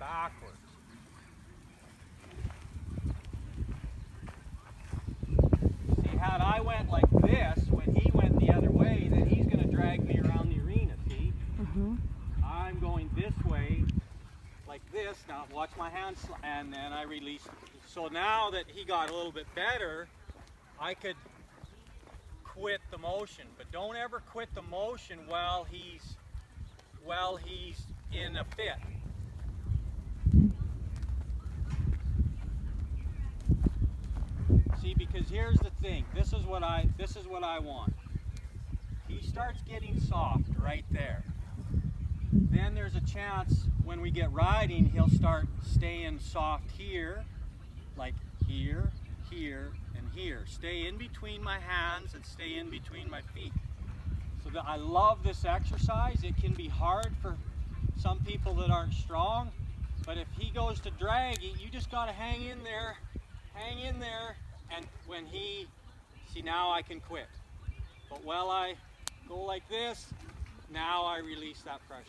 backwards. See, had I went like this, when he went the other way, then he's going to drag me around the arena, see? I'm going this way, like this. Now watch my hands, and then I release. So now that he got a little bit better, I could quit the motion. But don't ever quit the motion while he's in a fit. See, because here's the thing. This is what I want. He starts getting soft right there. Then there's a chance when we get riding, he'll start staying soft here, like here, here, and here. Stay in between my hands and stay in between my feet. So I love this exercise. It can be hard for some people that aren't strong, but if he goes to drag, you just got to hang in there, and when he, see, now I can quit. But while I go like this, now I release that pressure.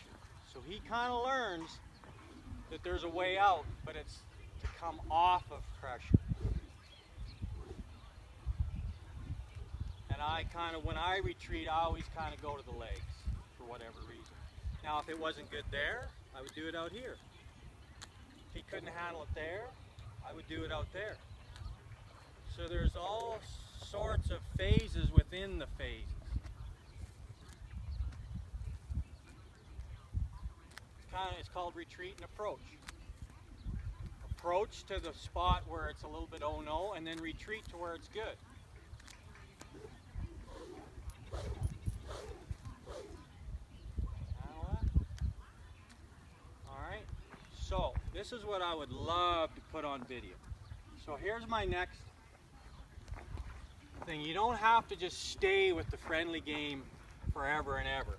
So he kind of learns that there's a way out, but it's to come off of pressure. And I kind of, when I retreat, I always kind of go to the legs for whatever reason. Now, if it wasn't good there, I would do it out here. If he couldn't handle it there, I would do it out there. So there's all sorts of phases within the phases. It's called retreat and approach. Approach to the spot where it's a little bit oh no, and then retreat to where it's good. Alright, so this is what I would love to put on video. So here's my next thing. You don't have to just stay with the friendly game forever and ever.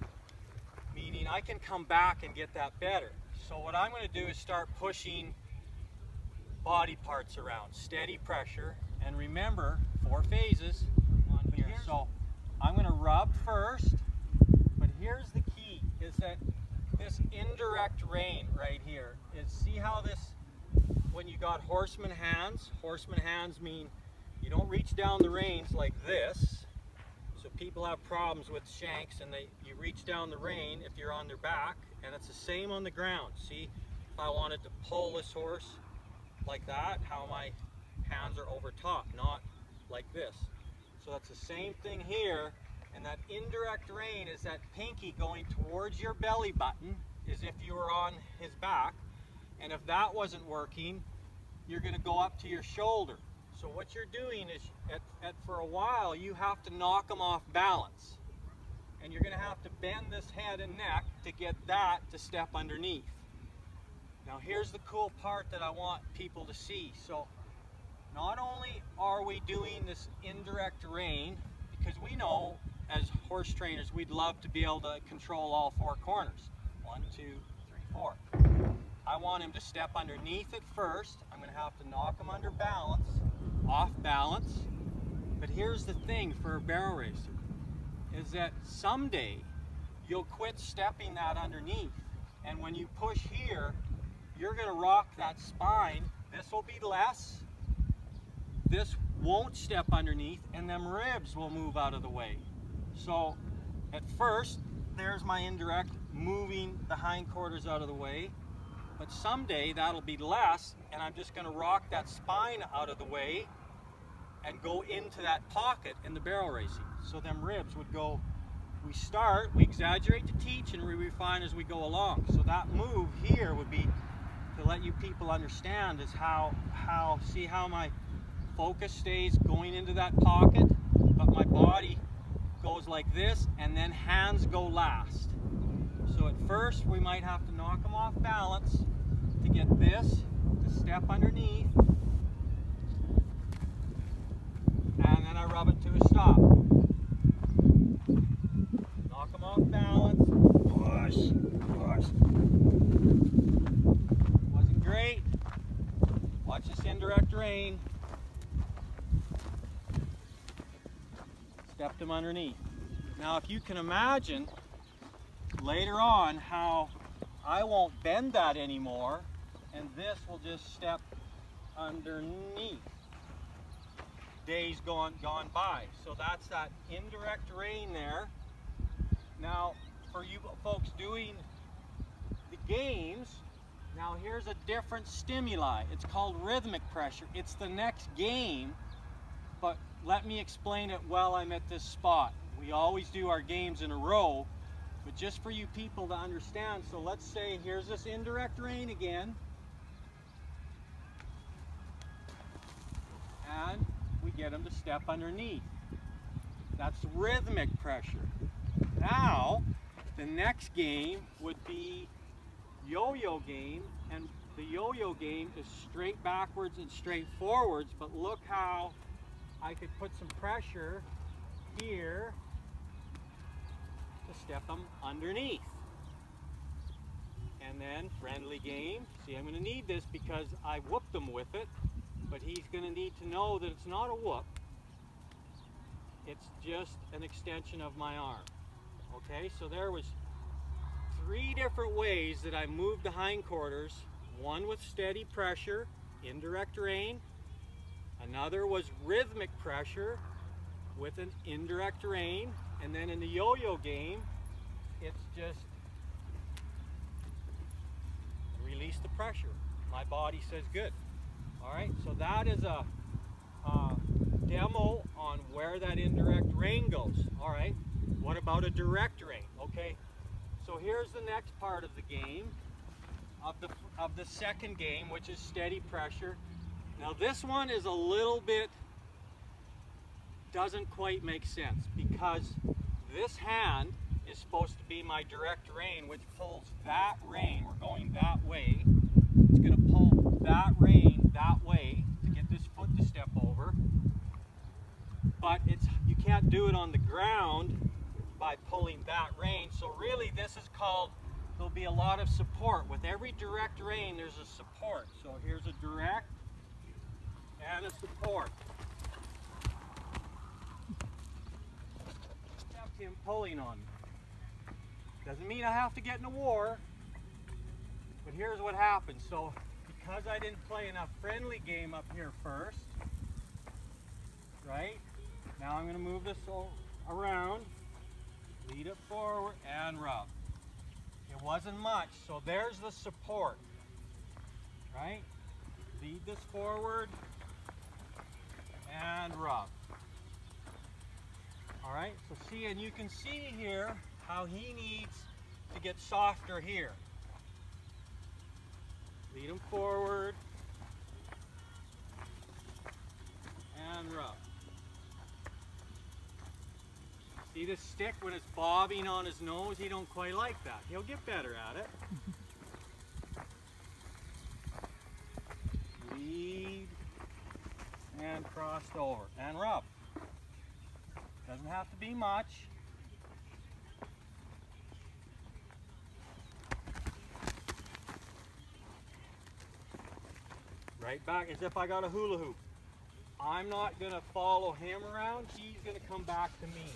Meaning I can come back and get that better. So what I'm going to do is start pushing body parts around. Steady pressure, and remember 4 phases on here. So I'm going to rub first, but here's the key, is that this indirect rein right here is, see how this, when you got horseman hands mean you don't reach down the reins like this. So people have problems with shanks, and you reach down the rein if you're on their back, and it's the same on the ground. See, if I wanted to pull this horse like that, how my hands are over top, not like this. So that's the same thing here, and that indirect rein is that pinky going towards your belly button as if you were on his back, and if that wasn't working, you're going to go up to your shoulder. So what you're doing is, for a while, you have to knock them off balance. And you're going to have to bend this head and neck to get that to step underneath. Now here's the cool part that I want people to see. So not only are we doing this indirect rein, because we know as horse trainers we'd love to be able to control all 4 corners. 1, 2, 3, 4. I want him to step underneath it first. I'm going to have to knock him under balance. Off balance. But here's the thing for a barrel racer, is that someday you'll quit stepping that underneath, and when you push here, you're going to rock that spine. This will be less, this won't step underneath, and them ribs will move out of the way. So at first, there's my indirect, moving the hindquarters out of the way. But someday that'll be less, and I'm just going to rock that spine out of the way and go into that pocket in the barrel racing. So them ribs would go, we exaggerate to teach, and we refine as we go along. So that move here would be to let you people understand is see how my focus stays going into that pocket, but my body goes like this, and then hands go last. So at first we might have to knock them off balance to get this to step underneath, and then I rub it to a stop. Knock them off balance, push, push. Wasn't great. Watch this indirect rein. Stepped them underneath. Now if you can imagine later on how I won't bend that anymore, and this will just step underneath. Days gone by. So that's that indirect rain there. Now, for you folks doing the games, now here's a different stimuli. It's called rhythmic pressure. It's the next game, but let me explain it while I'm at this spot. We always do our games in a row, but just for you people to understand, so let's say here's this indirect rain again, and we get them to step underneath. That's rhythmic pressure. Now, the next game would be yo-yo game, and the yo-yo game is straight backwards and straight forwards, but look how I could put some pressure here to step them underneath. And then friendly game. See, I'm going to need this because I whooped them with it, but he's going to need to know that it's not a whoop. It's just an extension of my arm. Okay, so there was 3 different ways that I moved the hindquarters. One with steady pressure, indirect rain. Another was rhythmic pressure with an indirect rain. And then in the yo-yo game, it's just release the pressure. My body says good. All right, so that is a demo on where that indirect rain goes. All right, what about a direct rain? Okay, so here's the next part of the game, of the second game, which is steady pressure. Now this one is a little bit, doesn't quite make sense, because this hand is supposed to be my direct rain, which pulls that rain. We're going that way. It's going to pull that rain that way to get this foot to step over. But you can't do it on the ground by pulling that rain. So really this is called, there'll be a lot of support. With every direct rain there's a support. So here's a direct and a support. Except him pulling on me. Doesn't mean I have to get in a war, but here's what happens. So because I didn't play enough friendly game up here first, right? Now I'm going to move this around, lead it forward, and rub. It wasn't much, so there's the support, right? Lead this forward, and rub. All right, so see, and you can see here how he needs to get softer here. Lead him forward, and rub. See the stick when it's bobbing on his nose? He don't quite like that. He'll get better at it. Lead and crossed over and rub. Doesn't have to be much. Right back as if I got a hula hoop. I'm not going to follow him around. He's going to come back to me.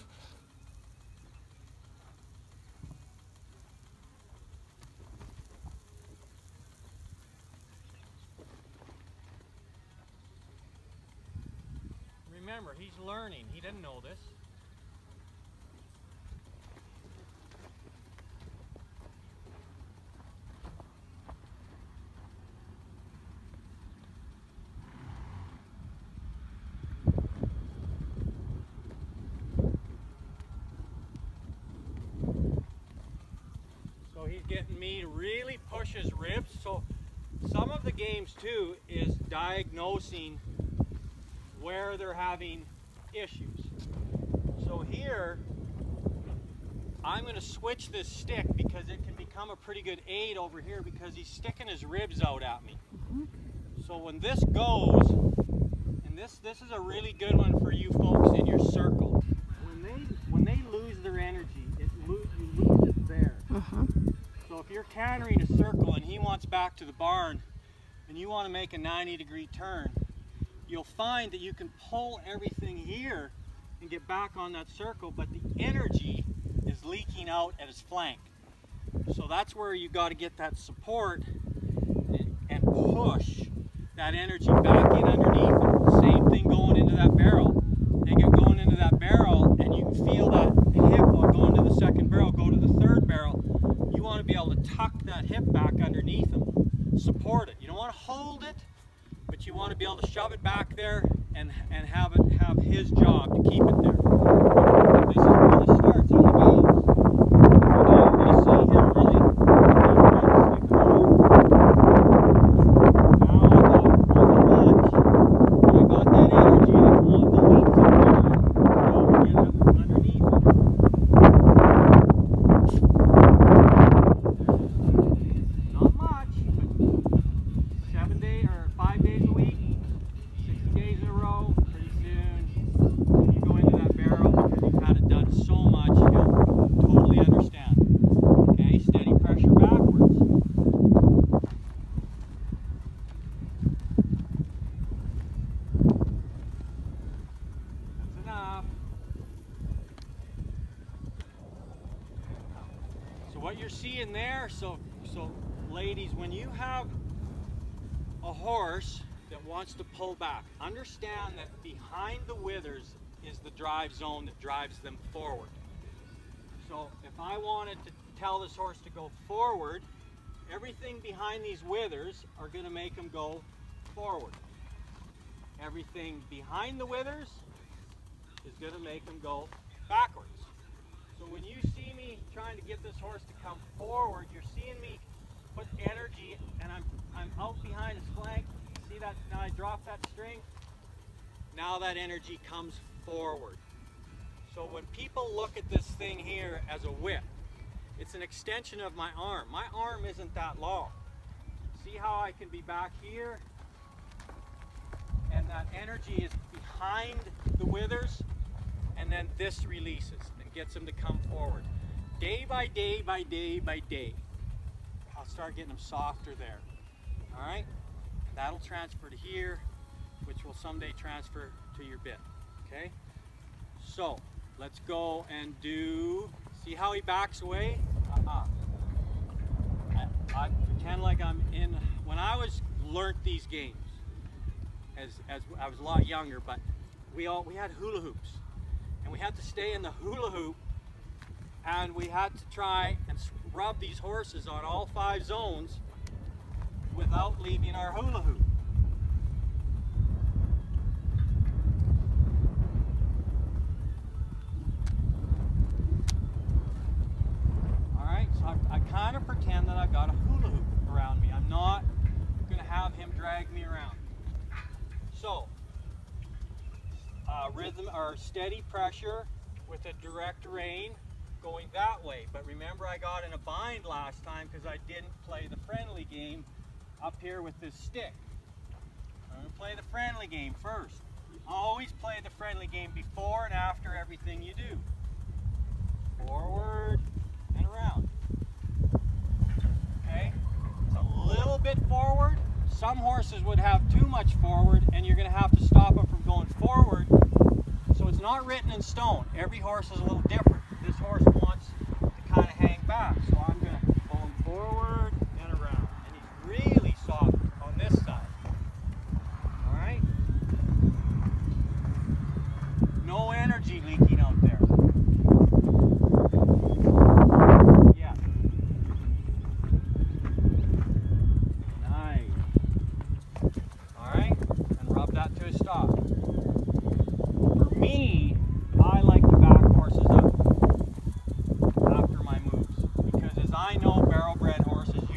Remember, he's learning. He didn't know this. So he's getting me to really push his ribs. So some of the games too is diagnosing where they're having issues. So here, I'm going to switch this stick because it can become a pretty good aid over here because he's sticking his ribs out at me. So when this goes, and this is a really good one for you folks in your circle. When they lose their energy, you lose it there. So if you're cantering a circle and he wants back to the barn and you want to make a 90-degree turn, you'll find that you can pull everything here and get back on that circle, but the energy is leaking out at his flank. So that's where you got to get that support. and push that energy back in underneath them. Same thing going into that barrel. They get going into that barrel and you can feel that hip on going to the second barrel, go to the third barrel. You want to be able to tuck that hip back underneath them. Support it. You don't want to hold it, but you want to be able to shove it back there and have his job to keep it there. This is where it starts on the games. You see him really. Now I got much, but I got that energy and I want the lead to go get it underneath it. Not much, but 7 days or 5 days a week, 60 days in a row. Pretty soon you go into that barrel because you've had it done so much, you'll totally understand. Okay, steady pressure backwards. That's enough. So what you're seeing there, so ladies, when you have a horse that wants to pull back, understand that behind the withers is the drive zone that drives them forward. So if I wanted to tell this horse to go forward, everything behind these withers are going to make him go forward. Everything behind the withers is going to make him go backwards. So when you see me trying to get this horse to come forward, you're seeing me put energy, and I'm out behind his flank. See that? Now I drop that string. Now that energy comes forward. So when people look at this thing here as a whip, it's an extension of my arm. My arm isn't that long. See how I can be back here? And that energy is behind the withers, and then this releases and gets them to come forward. Day by day by day by day, I'll start getting them softer there. All right? And that'll transfer to here, which will someday transfer to your bit. Okay? So, let's go and do, see how he backs away? I pretend like I'm in, when I learned these games, as I was a lot younger, but we had hula hoops, and we had to stay in the hula hoop, and we had to try and rub these horses on all 5 zones without leaving our hula hoop. Alright, so I kind of pretend that I've got a hula hoop around me. I'm not going to have him drag me around. So, rhythm or steady pressure with a direct rein going that way. But remember, I got in a bind last time because I didn't play the friendly game up here with this stick. I'm going to play the friendly game first. You always play the friendly game before and after everything you do. Forward and around. Okay? It's a little bit forward. Some horses would have too much forward, and you're going to have to stop them from going forward. So it's not written in stone. Every horse is a little different. This horse wants to kind of hang back, so I'm going to pull him forward and around. And he's really soft on this side. All right? No energy leaking out there. Yeah. Nice. All right? And rub that to a stop. For me, I like to back horses up after my moves, because as I know, barrel bred horses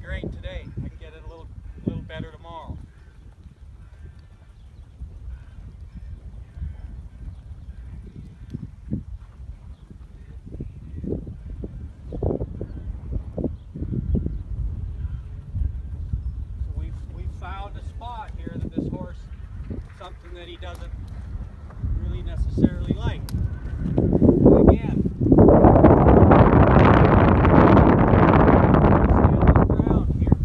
great today. I can get it a little better tomorrow. So we've found a spot here that this horse, something that he doesn't really necessarily like. And again, stay on the ground here.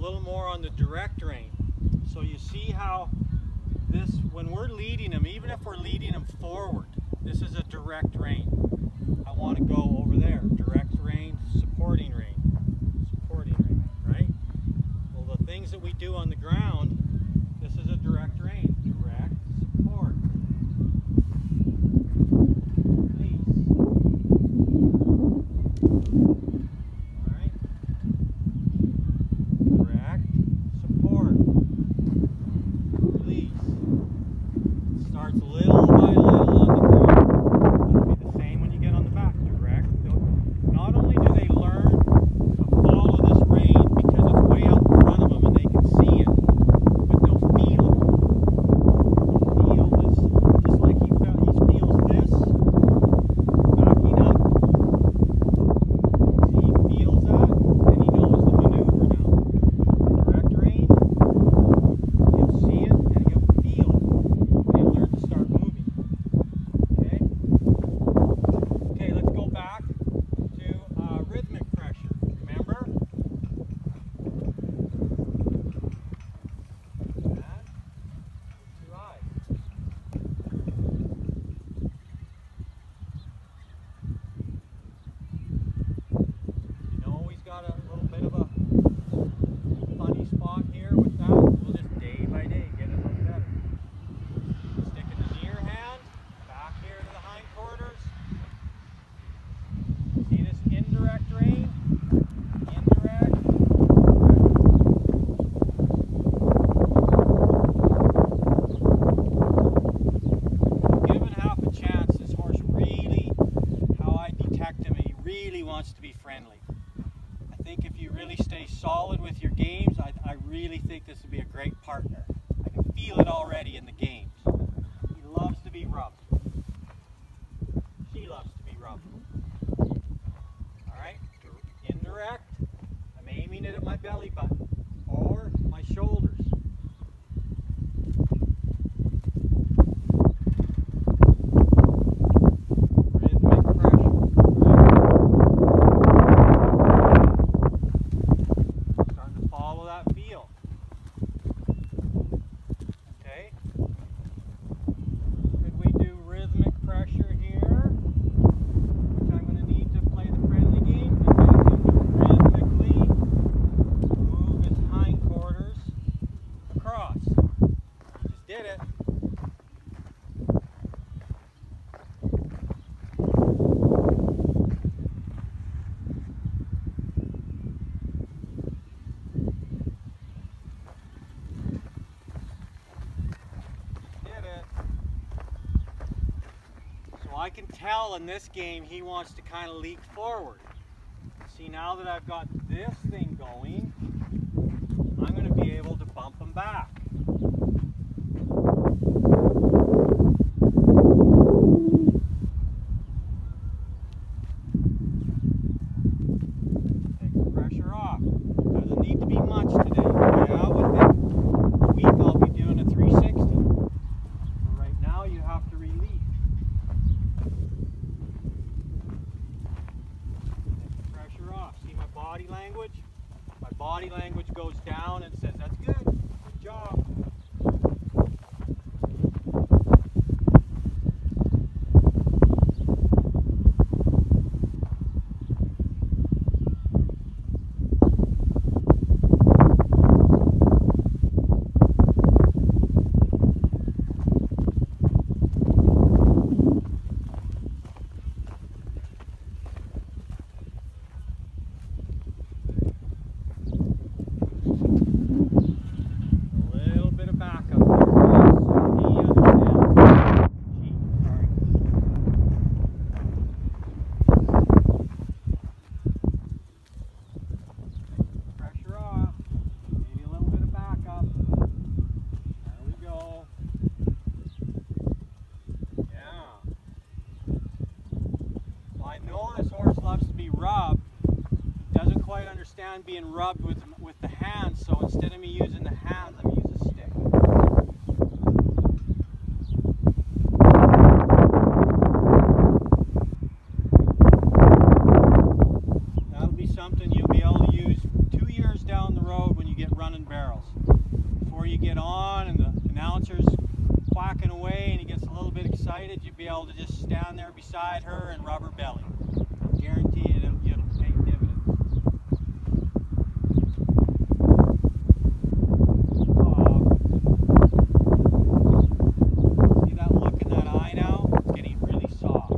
little more on the direct rein. So you see how this, when we're leading him, even if we're leading him forward, this is a direct rein. I want to go over there. Direct rein, supporting rein. Supporting rein, right? Well, the things that we do on the ground, this is a direct rein. Direct, support. Release. Alright? Direct, support. Release. It starts little by little on the ground. It'll be the same when you get on the back. Direct. Not only do they learn to follow this rein because it's way out in front of them and they can see it, but they'll feel it. Feel this, just like he feels this, backing up. See, he feels that, and he knows the maneuver now. Direct rein, he'll see it and he'll feel it. And he'll learn to start moving. Okay? Okay, let's go back to rhythmic pressure. Remember? That. Two eyes. You know he's got a little bit of a funny spot here with that. We'll just day by day get it a little better. Stick in the near hand, back here to the hindquarters. See this indirect rein? Indirect. Given half a chance, this horse really, how I detect him, he really wants to be friendly. I think if you really stay solid with your games, I really think this would be a great partner. I can feel it already in the games. He loves to be rubbed. She loves to be rubbed. Alright, indirect, I'm aiming it at my belly button or my shoulders. Rhythmic pressure. Starting to follow that feel. Okay. Could we do rhythmic pressure here? Which I'm going to need to play the friendly game to get him to rhythmically move his hindquarters across. He just did it. So I can tell in this game he wants to kind of leak forward. See, now that I've got this thing going, I'm going to be able to bump him back. Take the pressure off. Doesn't need to be much today. Yeah, within a week I'll be doing a 360. But right now you have to release. Take the pressure off. See my body language? My body language goes down and says, that's good. Good job. Being rubbed with the hands, so instead of me using the hands, I'm using a stick. That'll be something you'll be able to use 2 years down the road when you get run you get on and the announcer's quacking away and he gets a little bit excited, you'd be able to just stand there beside her and rub her belly. Guarantee it, it'll pay dividends. See that look in that eye now? It's getting really soft.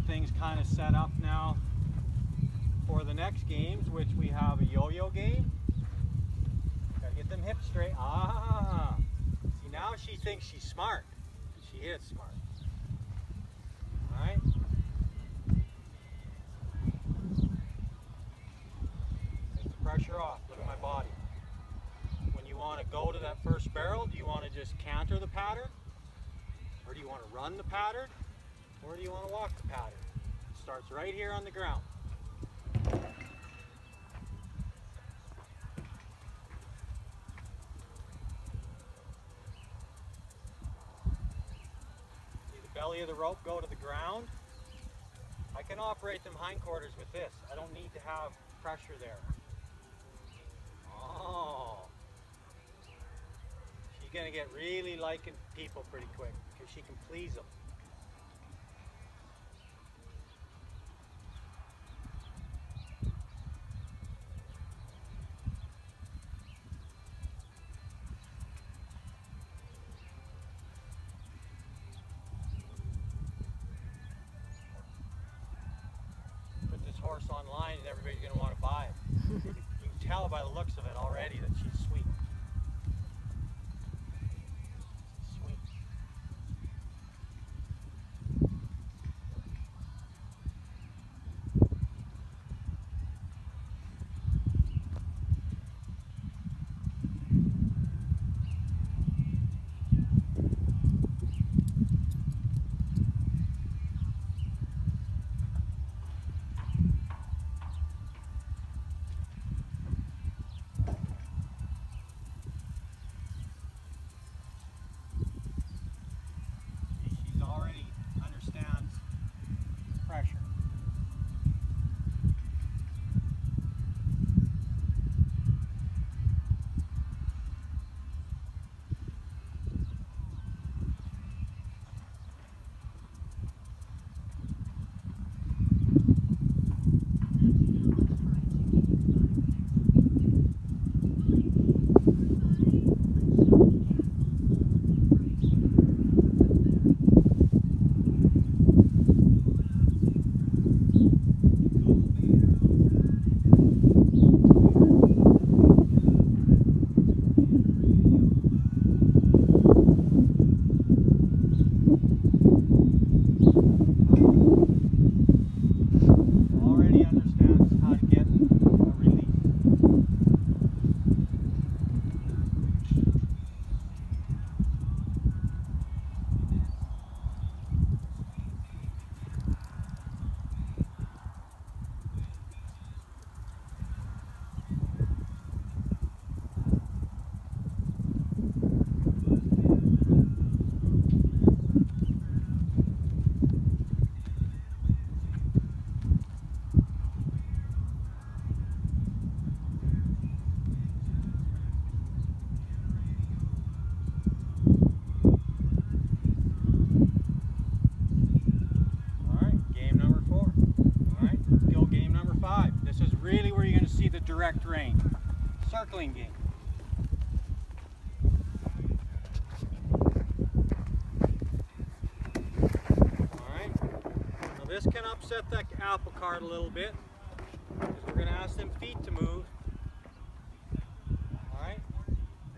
Things kind of set up now for the next games, which we have a yo-yo game. Gotta get them hips straight. Ah! See, now she thinks she's smart. She is smart. Alright? Take the pressure off. Look at my body. When you want to go to that first barrel, do you want to just canter the pattern? Or do you want to run the pattern? Or do you want to walk the pattern? It starts right here on the ground. See the belly of the rope go to the ground? I can operate them hindquarters with this. I don't need to have pressure there. Oh. She's going to get really liking people pretty quick because she can please them. by the looks of it already that she's sweet. Sweet. Really where you're going to see the direct range. Circling game. Alright, now this can upset that apple cart a little bit because we're going to ask them feet to move. Alright,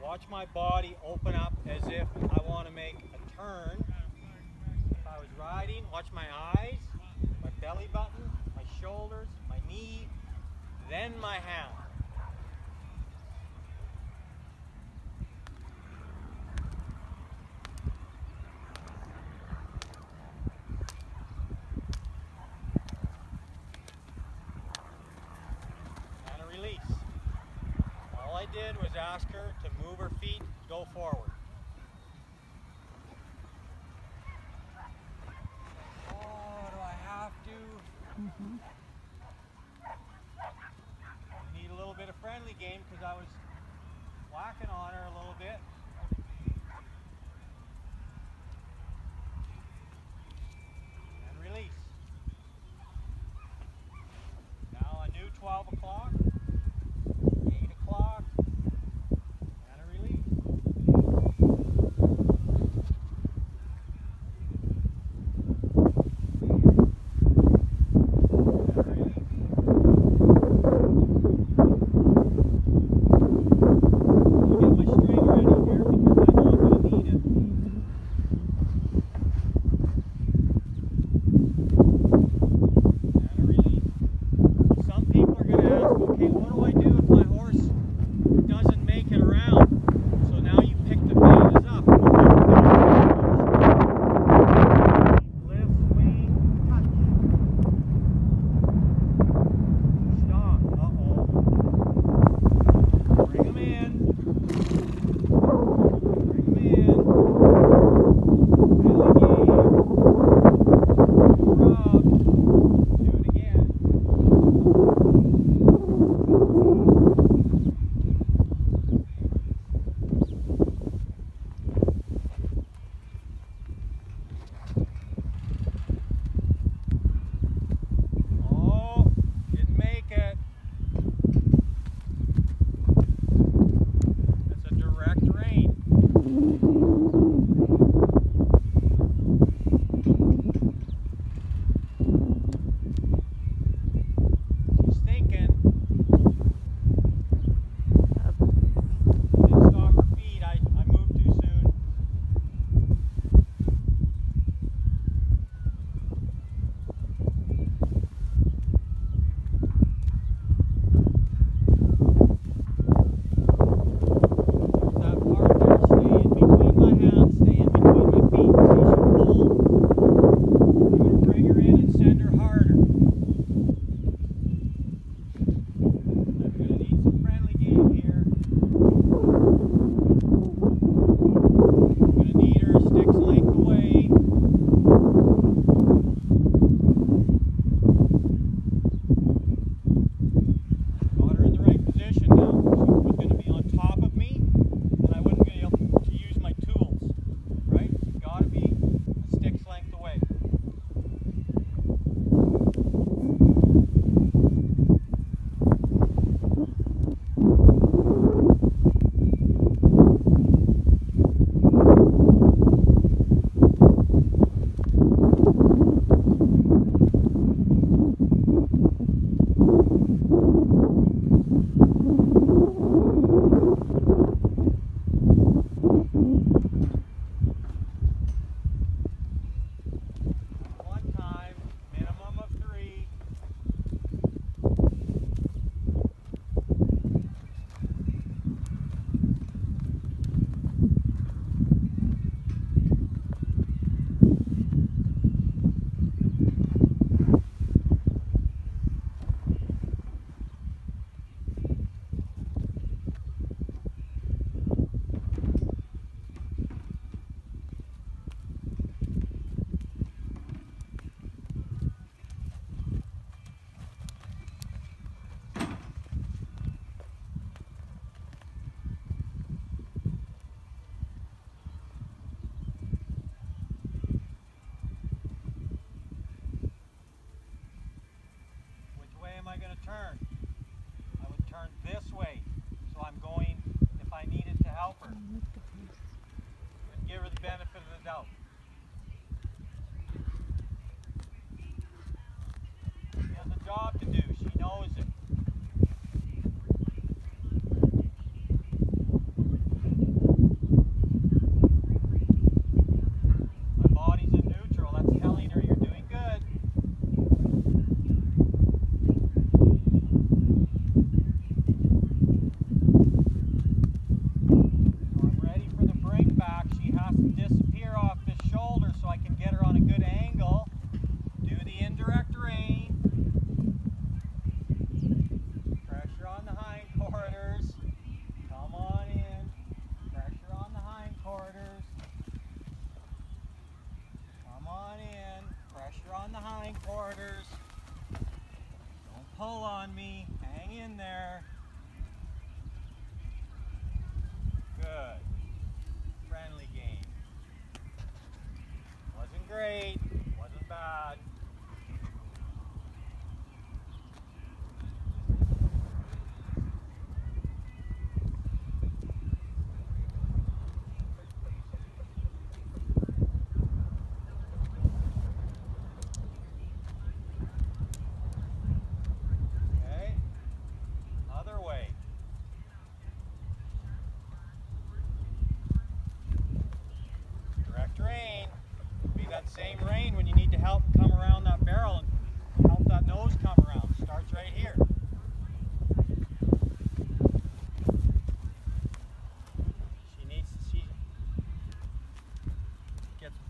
watch my body open up as if I want to make a turn. If I was riding, watch my eyes, my belly button, my shoulders, my knee, then my hand. And a release. All I did was ask her to move her feet, go forward. Oh, do I have to? Mm-hmm. Need a little bit of friendly game because I was whacking on her a little bit. And release. Now a new 12 o'clock, 8 o'clock, and a release. Get my string ready here.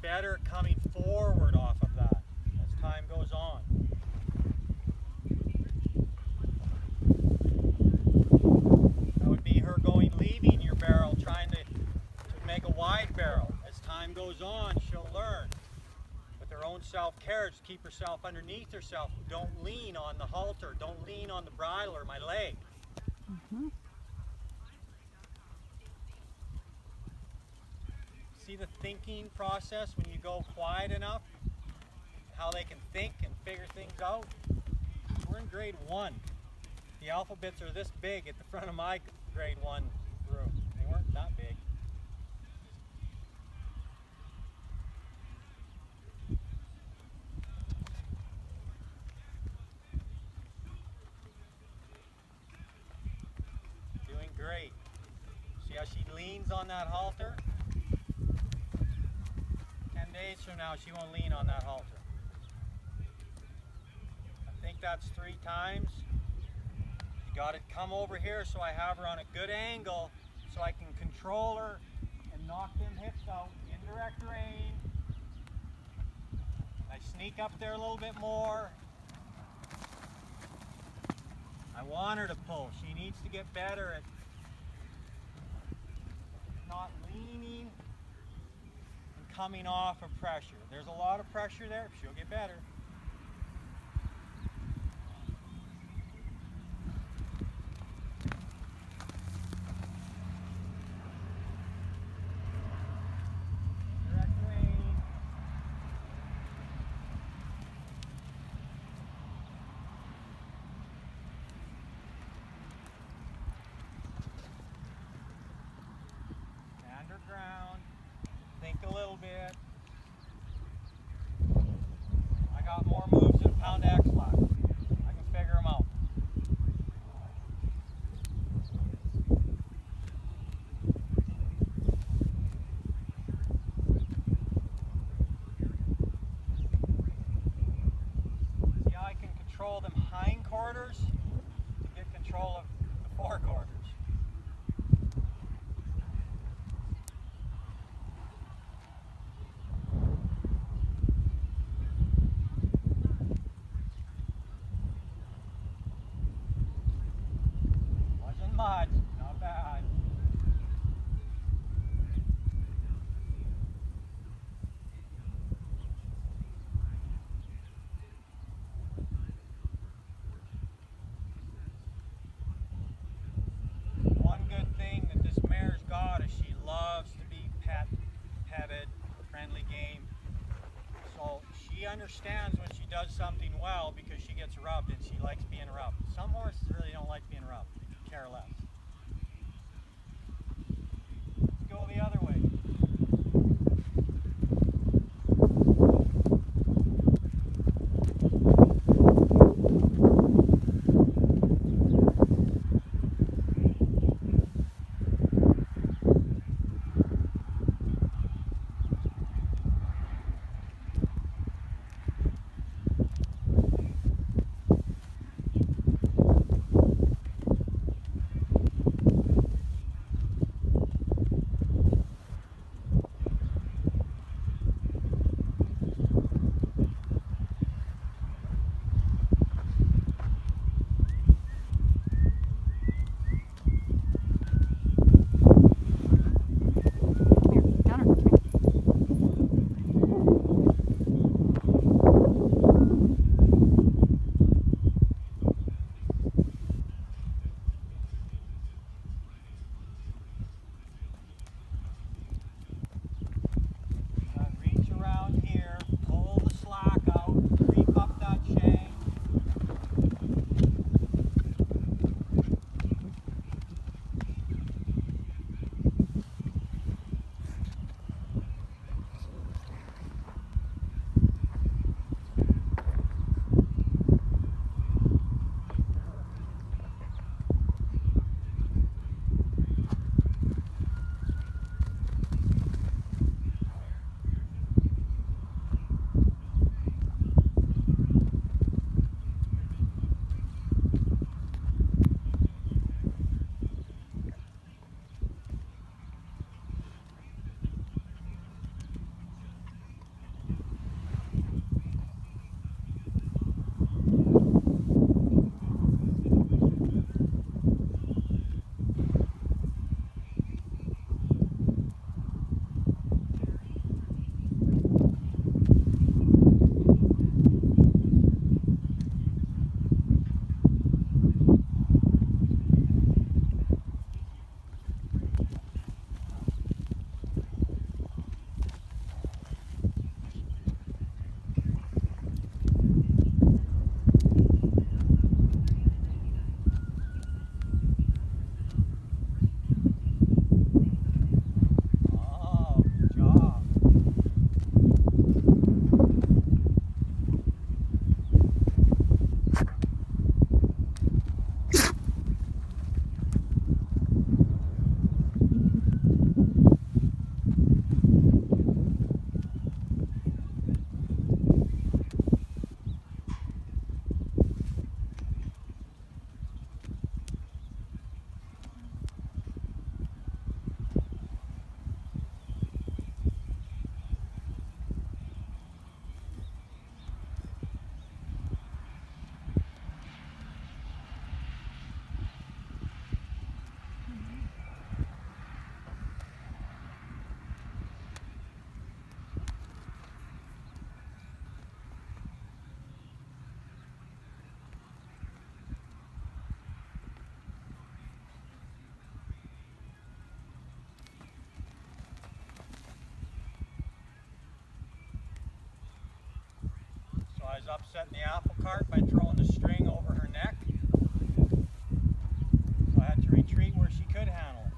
better at coming forward off of that as time goes on. That would be her leaving your barrel, trying to make a wide barrel. As time goes on, she'll learn with her own self-care to keep herself underneath herself. Don't lean on the halter, don't lean on the bridle or my leg. See the thinking process when you go quiet enough? How they can think and figure things out? We're in grade 1. The alphabets are this big at the front of my grade 1 room. They weren't that big. Doing great. See how she leans on that halter? 10 days from now, she won't lean on that halter. I think that's 3 times. You got to come over here so I have her on a good angle so I can control her and knock them hips out. Indirect rein. I sneak up there a little bit more. I want her to pull. She needs to get better at not leaning and coming off of pressure. There's a lot of pressure there. She'll get better. Ground, think a little bit. I got more moves than a pound of X-Lax. I can figure them out. See how I can control them hindquarters to get control of the forequarters. Much, not bad. One good thing that this mare's got is she loves to be petted, friendly game. So she understands when she does something well because she gets rubbed and she likes being rubbed. Some horses really don't like being rubbed. Care less. Let's go the other way. upsetting the apple cart by throwing the string over her neck. So I had to retreat where she could handle it.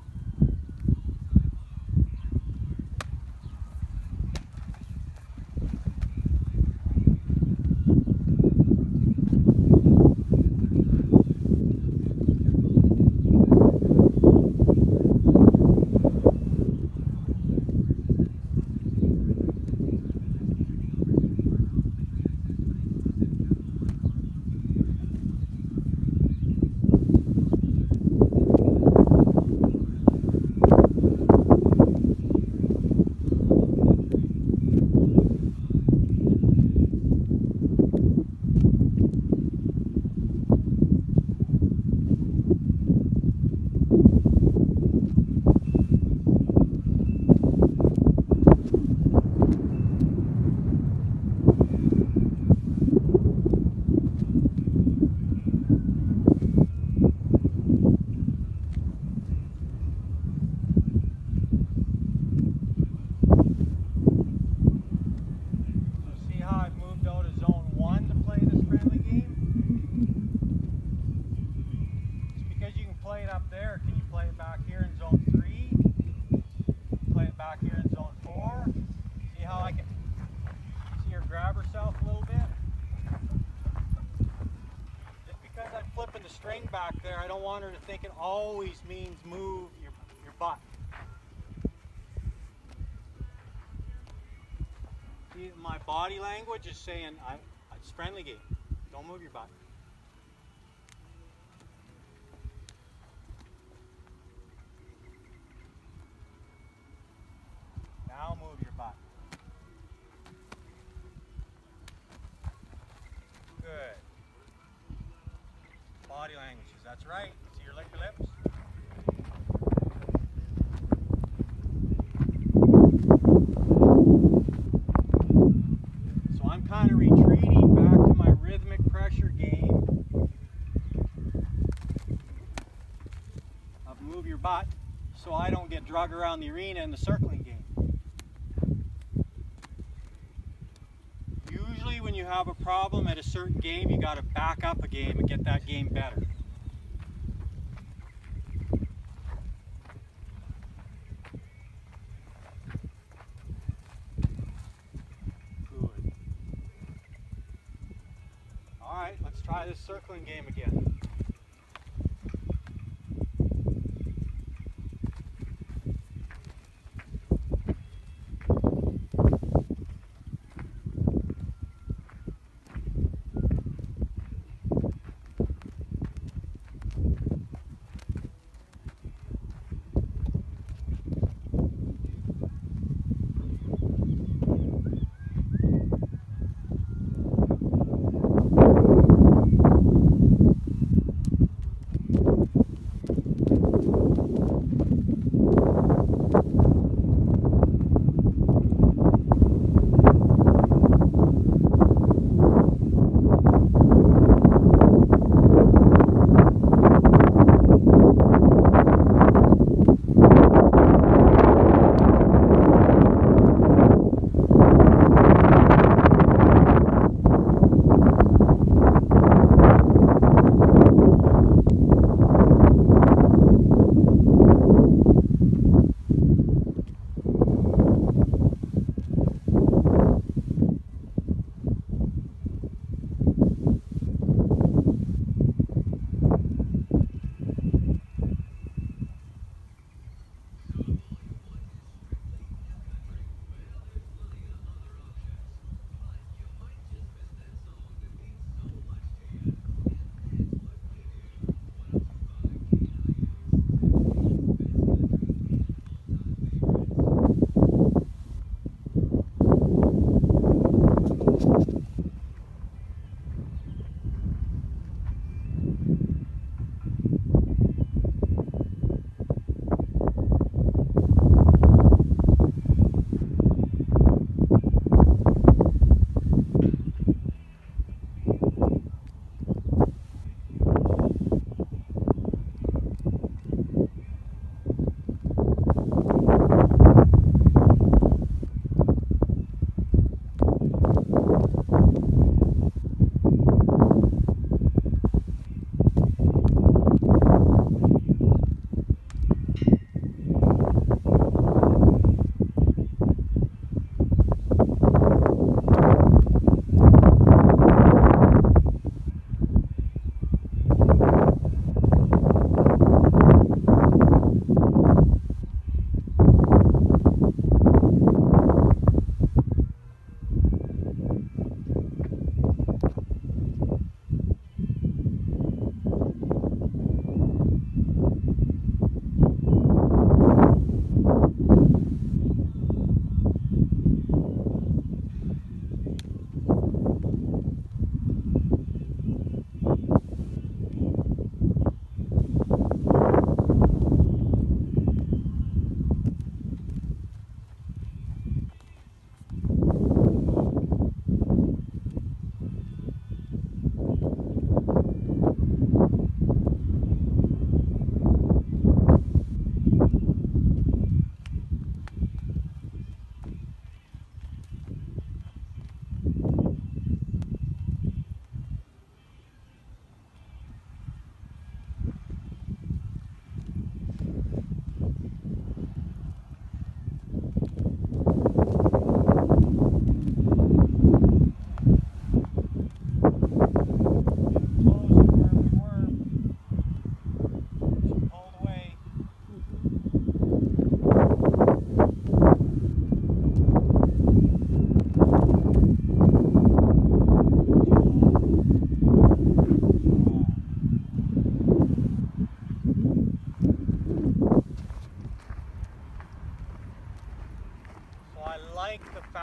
Up there, can you play it back here in zone 3? Play it back here in zone 4. See how I can see her grab herself a little bit? Just because I'm flipping the string back there, I don't want her to think it always means move your butt. See, my body language is saying it's friendly game. Don't move your butt. Now move your butt. Good. Body languages, that's right. See your lick your lips? So I'm kind of retreating back to my rhythmic pressure game of move your butt so I don't get drug around the arena in the circling game. Usually when you have a problem at a certain game, you got to back up a game and get that game better. Good. Alright, let's try this circling game again.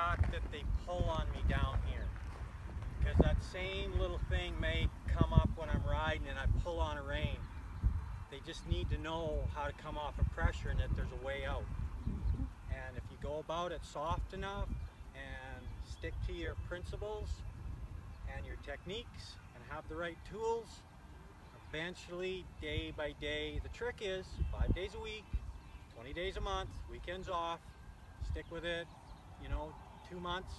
fact that they pull on me down here. Because that same little thing may come up when I'm riding and I pull on a rein. They just need to know how to come off of pressure and that there's a way out. And if you go about it soft enough and stick to your principles and your techniques and have the right tools, eventually, day by day, the trick is 5 days a week, 20 days a month, weekends off, stick with it, you know, 2 months,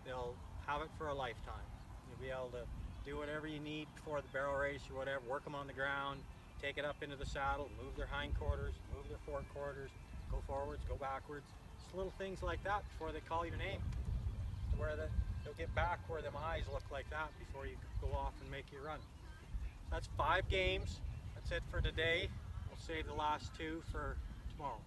they'll have it for a lifetime. You'll be able to do whatever you need before the barrel race or whatever, work them on the ground, take it up into the saddle, move their hindquarters, move their forequarters, go forwards, go backwards, just little things like that before they call your name. Where they'll get back where them eyes look like that before you go off and make your run. That's 5 games. That's it for today. We'll save the last 2 for tomorrow.